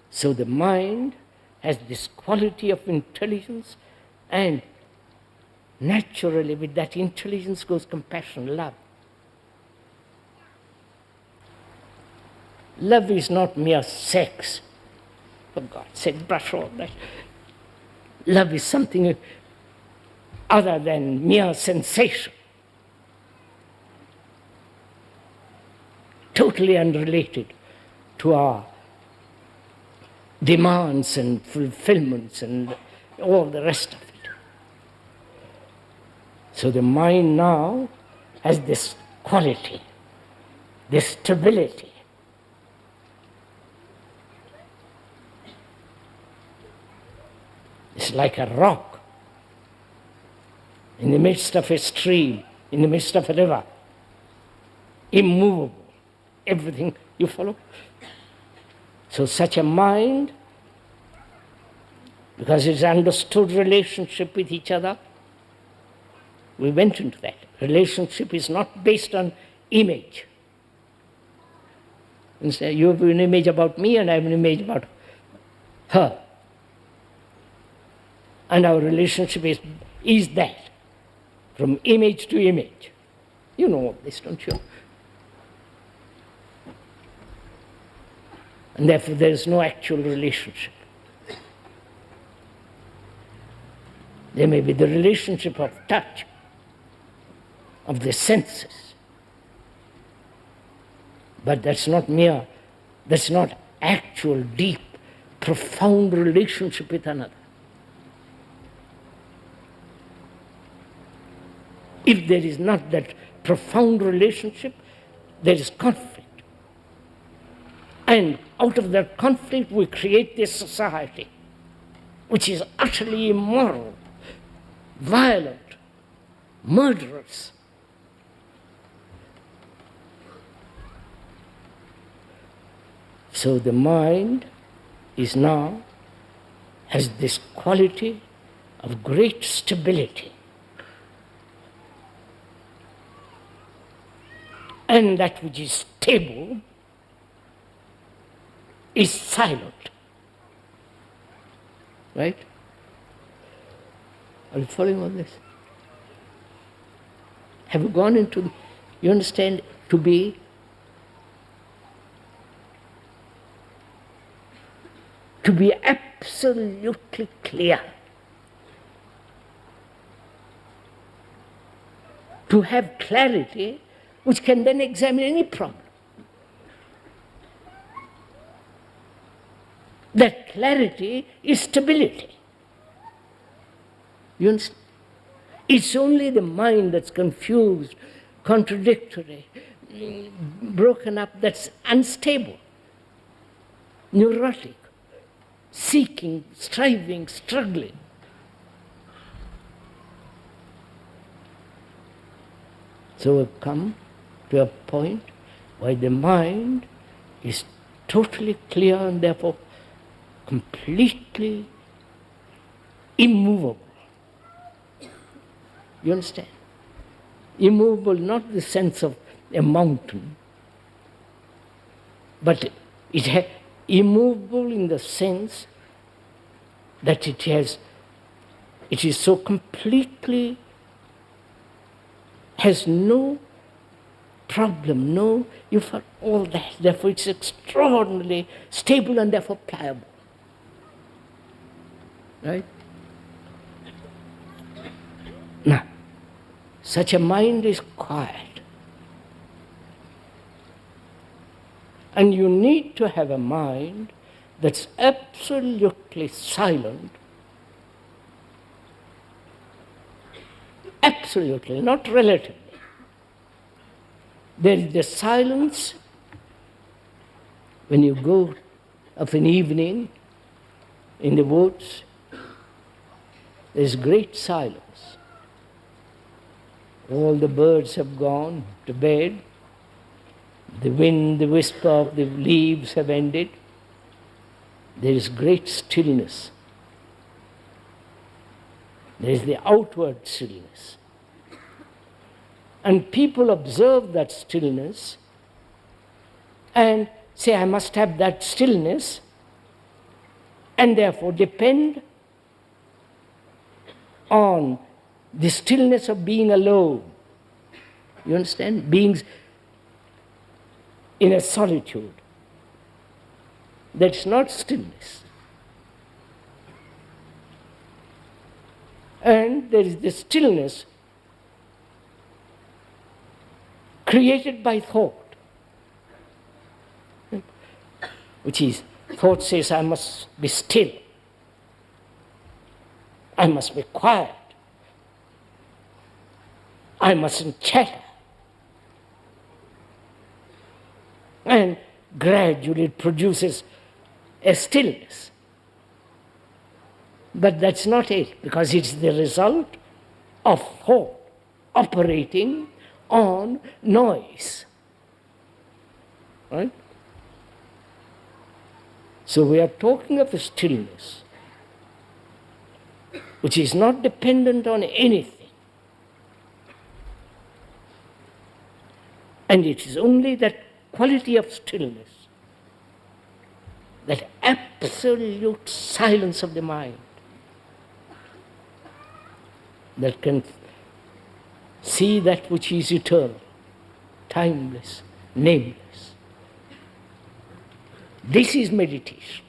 So the mind has this quality of intelligence, and naturally with that intelligence goes compassion, love. Love is not mere sex. For God's sake, brush all that. Love is something other than mere sensation. Totally unrelated to our demands and fulfillments and all the rest of it. So the mind now has this quality, this stability. It's like a rock in the midst of a stream, in the midst of a river, immovable. Everything, you follow? So such a mind, because it's understood relationship with each other, we went into that. Relationship is not based on image. And say, you have an image about me and I have an image about her. And our relationship is that, from image to image. You know all this, don't you? And therefore there is no actual relationship. There may be the relationship of touch, of the senses. But that's not actual, deep, profound relationship with another. If there is not that profound relationship, there is conflict. And out of that conflict we create this society, which is utterly immoral, violent, murderous. So the mind is now, has this quality of great stability. And that which is stable is silent. Right? Are you following all this? Have you gone into, you understand, to be absolutely clear, to have clarity which can then examine any problem. That clarity is stability. You understand? It's only the mind that's confused, contradictory, broken up, that's unstable, neurotic, seeking, striving, struggling. So we've come to a point where the mind is totally clear and therefore completely immovable. You understand? Immovable, not the sense of a mountain, but immovable in the sense that it is so completely, has no problem, you've got all that. Therefore it's extraordinarily stable and therefore pliable. Right? Now, such a mind is quiet. And you need to have a mind that's absolutely silent. Absolutely, not relatively. There is the silence when you go of an evening in the woods. There is great silence. All the birds have gone to bed. The wind, the whisper of the leaves have ended. There is great stillness. There is the outward stillness. And people observe that stillness and say, I must have that stillness and therefore depend on the stillness of being alone. You understand? Being in a solitude. That's not stillness. And there is the stillness created by thought, which is, thought says, I must be still. I must be quiet. I mustn't chatter. And gradually it produces a stillness. But that's not it, because it's the result of thought operating on noise. Right? So we are talking of a stillness which is not dependent on anything. And it is only that quality of stillness, that absolute silence of the mind, that can see that which is eternal, timeless, nameless. This is meditation.